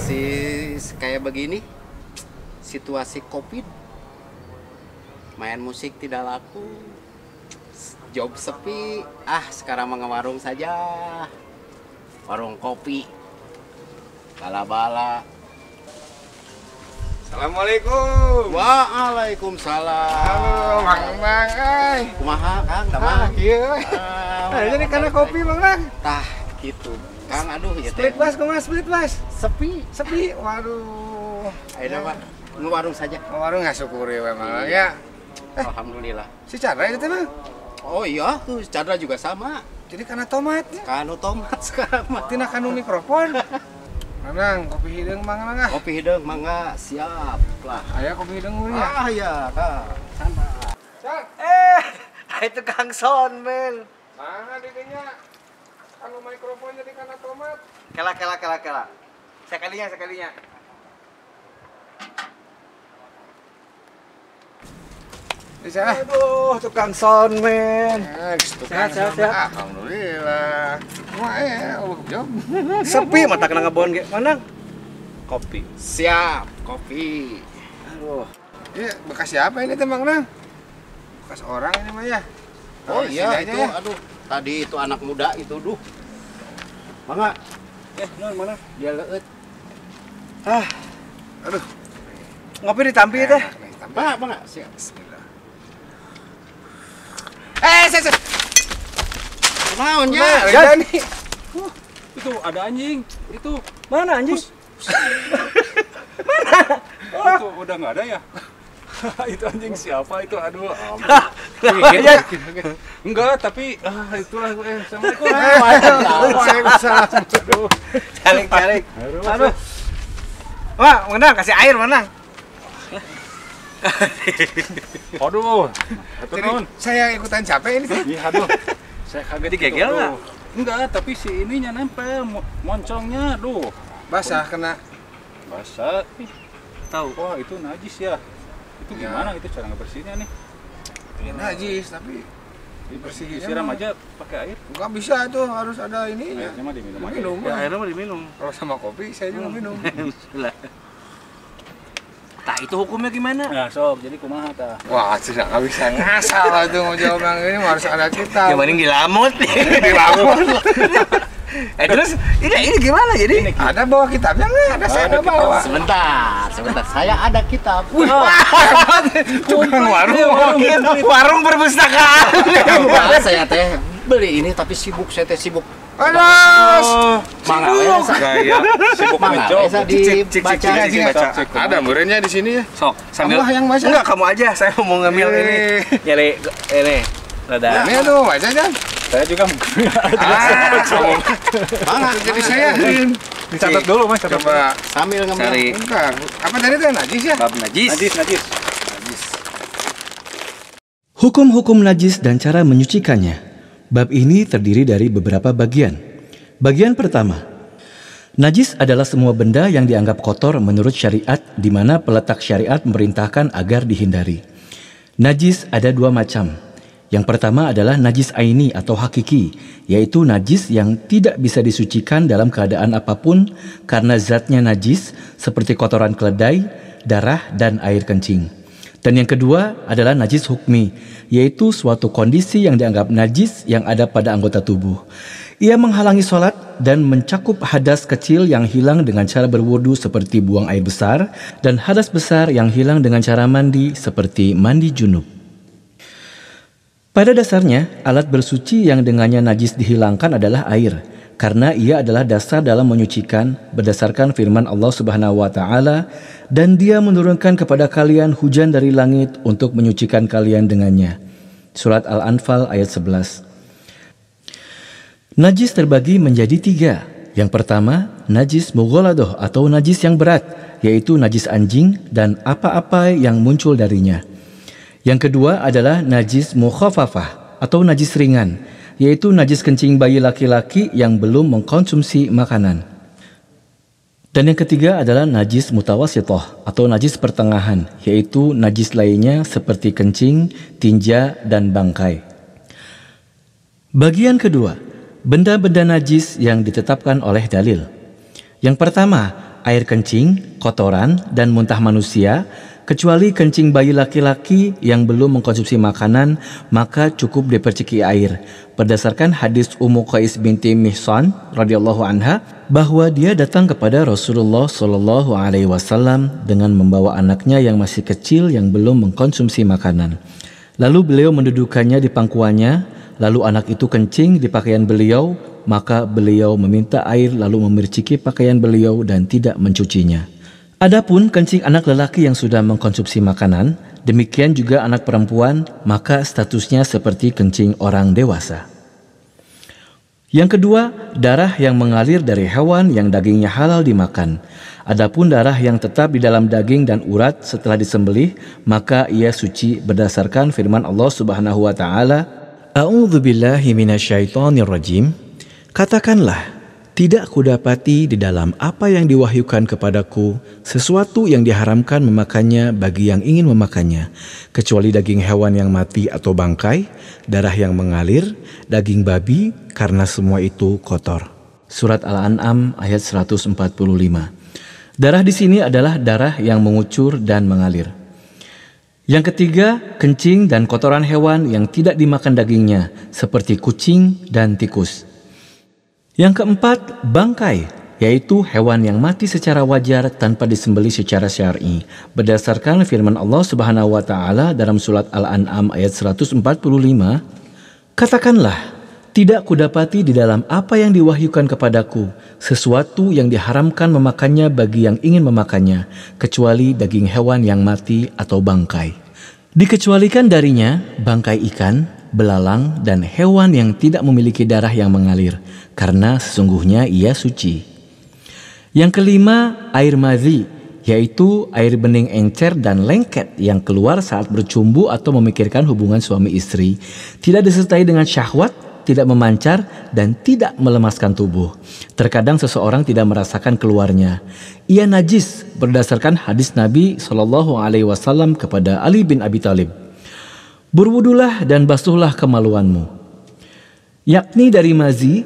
Masih kayak begini, situasi COVID, main musik tidak laku, job sepi. Sekarang mah warung saja, warung kopi, bala-bala. Assalamualaikum. Waalaikumsalam. Halo, Mang. Kumaha, Kang? Damang. Kieu. Jadi karena kopi, Mang. Tah, gitu. Kang, aduh ya teh. Split bus, kumaha split bus? Sepi. Waduh. Ayo Pak, ngewarung saja. Warung nggak syukuri we, Mang. Iya. Ya. Alhamdulillah. Si Chandra itu Mang. Oh iya, tuh Chandra juga sama. Jadi karena tomatnya. Kanu tomat sekarang mah. Tina kanu mikrofon. Mang, kopi hidung Mang. Kopi hidung mangga siap lah. Aya kopi hidung muri ya. Ya, Kak. Sana. Itu Kang Son, men. Mana didinya? Kanu mikrofon jadi karena tomat. Kela. Sekalinya. Bisa. Aduh, tukang Son, men. Sehat. Alhamdulillah. Wah, job. Sepi mata kena ngebon ge. Mana? Kopi. Siap, kopi. Aduh. Iya, bekas siapa ini teh Mang? Bekas orang ini mah ya. Oh Taruh iya, sini aja itu ya. aduh. Tadi itu anak muda itu, duh. Mangga, Mana? dia leueut. Aduh. Ngopi ditampi teh. Mangga, siap. Bismillah. Set. Naonnya? Ada nih. Itu ada anjing, itu Mana anjing? itu udah nggak ada ya. Itu anjing siapa itu? Aduh, enggak, tapi itulah. Assalamualaikum. Waalaikumsalam. Aduh, Calik. Aduh. Wah, menang kasih air menang. aduh, Jadi non. saya ikutan capek ini teh. Iya, aduh, saya kaget. Digegel itu, nggak? aduh. Enggak, tapi si ininya nempel, moncongnya, aduh, Basah kena. basah. Tahu. Wah, itu najis ya. Itu Ya. gimana itu cara ngebersihinnya nih? Najis tapi dibersihin. Disiram aja pakai air. Enggak bisa tuh, harus ada ini. Airnya mah diminum aja. Minum. Ya, airnya mah diminum. Kalau sama kopi saya juga minum. Bismillah. Tak itu hukumnya gimana? Nah, sok, jadi kumaha tah? Wah, sudah nggak bisa ngasal lah tuh mau jawab yang ini harus ada kita. Ya mending dilamut. Dilamun. Terus ini gimana jadi? Ada bawa kitabnya nggak? Ada saya nggak bawa. Sebentar. Saya ada kitab. Tukang warung perpustakaan. Saya teh beli ini tapi sibuk, saya teh sibuk. Aduh. Mangga we sa. Gaya sibuk Mangga ngejob. we sa dibaca. Cek. Ada muridnya di sini ya. Sok, sambil Kamu yang baca? Enggak, kamu aja. Saya mau ngambil Eh. ini. Nyari ini. Rada. Ini tuh baca kan? Saya juga Mangga jadi saya. dicatat dulu Mas, catat. Coba Sambil ngemil. Cari bentar. Apa tadi tuh najis ya? bab najis. Najis. Hukum-hukum najis dan cara menyucikannya. Bab ini terdiri dari beberapa bagian. Bagian pertama, najis adalah semua benda yang dianggap kotor menurut syariat, di mana peletak syariat memerintahkan agar dihindari. Najis ada dua macam. Yang pertama adalah najis aini atau hakiki, yaitu najis yang tidak bisa disucikan dalam keadaan apapun karena zatnya najis seperti kotoran keledai, darah, dan air kencing. Dan yang kedua adalah najis hukmi, yaitu suatu kondisi yang dianggap najis yang ada pada anggota tubuh. Ia menghalangi sholat dan mencakup hadas kecil yang hilang dengan cara berwudu seperti buang air besar, dan hadas besar yang hilang dengan cara mandi seperti mandi junub. Pada dasarnya, alat bersuci yang dengannya najis dihilangkan adalah air, karena ia adalah dasar dalam menyucikan berdasarkan firman Allah Subhanahu wa taala, dan Dia menurunkan kepada kalian hujan dari langit untuk menyucikan kalian dengannya. Surat Al-Anfal ayat 11. Najis terbagi menjadi tiga. Yang pertama, najis mughaladah atau najis yang berat, yaitu najis anjing dan apa-apa yang muncul darinya. Yang kedua adalah najis mukhafafah atau najis ringan, yaitu najis kencing bayi laki-laki yang belum mengkonsumsi makanan. Dan yang ketiga adalah najis mutawasithah atau najis pertengahan, yaitu najis lainnya seperti kencing, tinja, dan bangkai. Bagian kedua, benda-benda najis yang ditetapkan oleh dalil. Yang pertama air kencing, kotoran, dan muntah manusia, kecuali kencing bayi laki-laki yang belum mengkonsumsi makanan, maka cukup diperciki air. Berdasarkan hadis Ummu Qais binti Mihsan radhiyallahu anha, bahwa dia datang kepada Rasulullah Shallallahu alaihi wasallam dengan membawa anaknya yang masih kecil yang belum mengkonsumsi makanan. Lalu beliau mendudukannya di pangkuannya, lalu anak itu kencing di pakaian beliau, maka beliau meminta air lalu memerciki pakaian beliau dan tidak mencucinya. Adapun kencing anak lelaki yang sudah mengkonsumsi makanan, demikian juga anak perempuan, maka statusnya seperti kencing orang dewasa. Yang kedua, darah yang mengalir dari hewan yang dagingnya halal dimakan. Adapun darah yang tetap di dalam daging dan urat setelah disembelih, maka ia suci berdasarkan firman Allah Subhanahu wa taala, A'udzubillahi minasyaitonirrajim. Katakanlah, tidak kudapati di dalam apa yang diwahyukan kepadaku sesuatu yang diharamkan memakannya bagi yang ingin memakannya, kecuali daging hewan yang mati atau bangkai, darah yang mengalir, daging babi, karena semua itu kotor. Surat Al-An'am ayat 145. Darah di sini adalah darah yang mengucur dan mengalir. Yang ketiga, kencing dan kotoran hewan yang tidak dimakan dagingnya, seperti kucing dan tikus. Yang keempat, bangkai, yaitu hewan yang mati secara wajar tanpa disembelih secara syar'i. Berdasarkan firman Allah Subhanahu wa taala dalam surat Al-An'am ayat 145, katakanlah, tidak kudapati di dalam apa yang diwahyukan kepadaku sesuatu yang diharamkan memakannya bagi yang ingin memakannya, kecuali daging hewan yang mati atau bangkai. Dikecualikan darinya bangkai ikan, belalang, dan hewan yang tidak memiliki darah yang mengalir, karena sesungguhnya ia suci. Yang kelima, air madhi, yaitu air bening encer dan lengket yang keluar saat bercumbu atau memikirkan hubungan suami istri, tidak disertai dengan syahwat, tidak memancar, dan tidak melemaskan tubuh. Terkadang seseorang tidak merasakan keluarnya. Ia najis berdasarkan hadis Nabi SAW kepada Ali bin Abi Thalib. Berwudulah dan basuhlah kemaluanmu. Yakni dari mazi,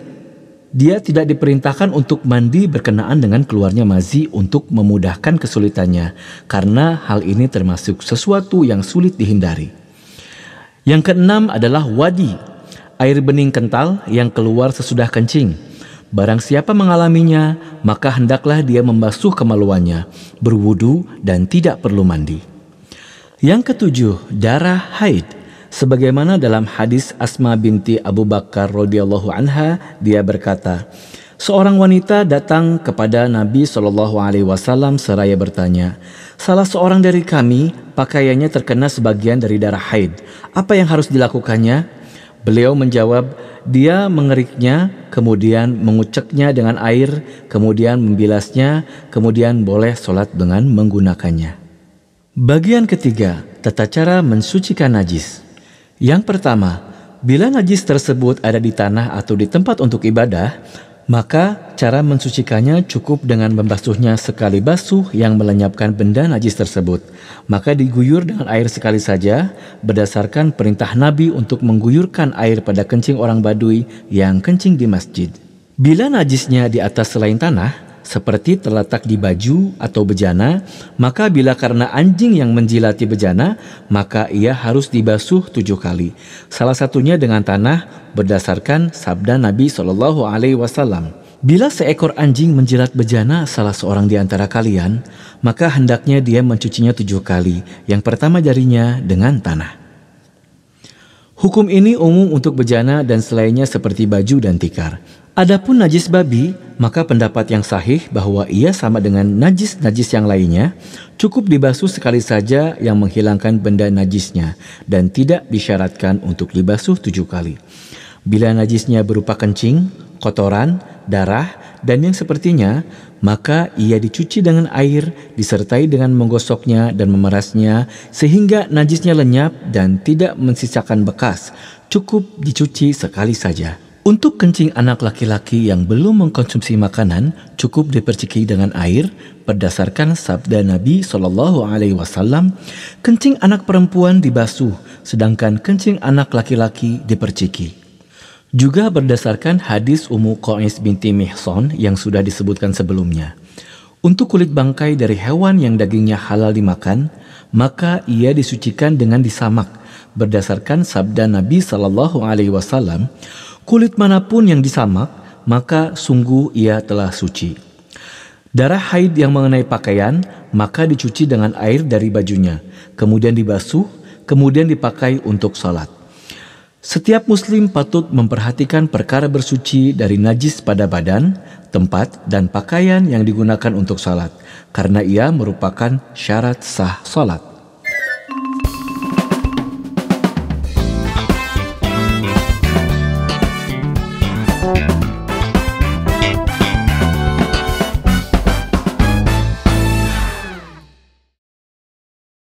dia tidak diperintahkan untuk mandi berkenaan dengan keluarnya mazi untuk memudahkan kesulitannya, karena hal ini termasuk sesuatu yang sulit dihindari. Yang keenam adalah wadi, air bening kental yang keluar sesudah kencing. Barang siapa mengalaminya, maka hendaklah dia membasuh kemaluannya, berwudu dan tidak perlu mandi. Yang ketujuh, darah haid. Sebagaimana dalam hadis Asma binti Abu Bakar radhiyallahu anha, dia berkata, seorang wanita datang kepada Nabi SAW seraya bertanya, salah seorang dari kami pakaiannya terkena sebagian dari darah haid. Apa yang harus dilakukannya? Beliau menjawab, dia mengeriknya, kemudian menguceknya dengan air, kemudian membilasnya, kemudian boleh sholat dengan menggunakannya. Bagian ketiga, tata cara mensucikan najis. Yang pertama, bila najis tersebut ada di tanah atau di tempat untuk ibadah, maka cara mensucikannya cukup dengan membasuhnya sekali basuh yang melenyapkan benda najis tersebut. Maka diguyur dengan air sekali saja, berdasarkan perintah Nabi untuk mengguyurkan air pada kencing orang Badui yang kencing di masjid. Bila najisnya di atas selain tanah, seperti terletak di baju atau bejana, maka bila karena anjing yang menjilati bejana, maka ia harus dibasuh 7 kali. Salah satunya dengan tanah berdasarkan sabda Nabi SAW. Bila seekor anjing menjilat bejana salah seorang di antara kalian, maka hendaknya dia mencucinya 7 kali. Yang pertama jarinya dengan tanah. Hukum ini umum untuk bejana dan selainnya seperti baju dan tikar. Adapun najis babi, maka pendapat yang sahih bahwa ia sama dengan najis-najis yang lainnya, cukup dibasuh sekali saja yang menghilangkan benda najisnya dan tidak disyaratkan untuk dibasuh 7 kali. Bila najisnya berupa kencing, kotoran, darah, dan yang sepertinya, maka ia dicuci dengan air disertai dengan menggosoknya dan memerasnya sehingga najisnya lenyap dan tidak mensisakan bekas. Cukup dicuci sekali saja. Untuk kencing anak laki-laki yang belum mengkonsumsi makanan, cukup diperciki dengan air berdasarkan sabda Nabi SAW. Kencing anak perempuan dibasuh, sedangkan kencing anak laki-laki diperciki. Juga berdasarkan hadis Ummu Qais binti Mihsan yang sudah disebutkan sebelumnya. Untuk kulit bangkai dari hewan yang dagingnya halal dimakan, maka ia disucikan dengan disamak. Berdasarkan sabda Nabi Shallallahu Alaihi Wasallam, kulit manapun yang disamak, maka sungguh ia telah suci. Darah haid yang mengenai pakaian, maka dicuci dengan air dari bajunya, kemudian dibasuh, kemudian dipakai untuk salat. Setiap muslim patut memperhatikan perkara bersuci dari najis pada badan, tempat, dan pakaian yang digunakan untuk salat, karena ia merupakan syarat sah salat.